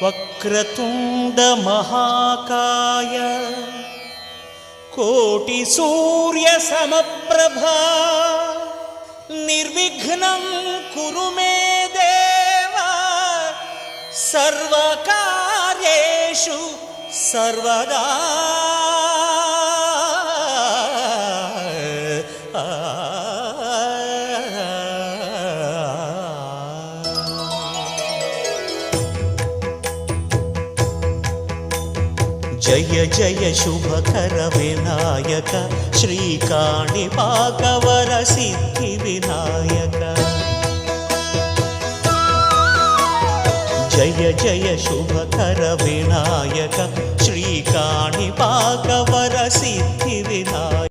వక్రతుండ మహాకాయ కోటి సూర్య సమప్రభా నిర్విఘ్నం కురు మే దేవ సర్వకార్యేషు సర్వదా. జయ జయ శుభకర వినాయక శ్రీకాణిపాకవర సిద్ధి వినాయక. జయ జయ శుభకర వినాయక శ్రీకాణిపాకవర సిద్ధి వినాయక.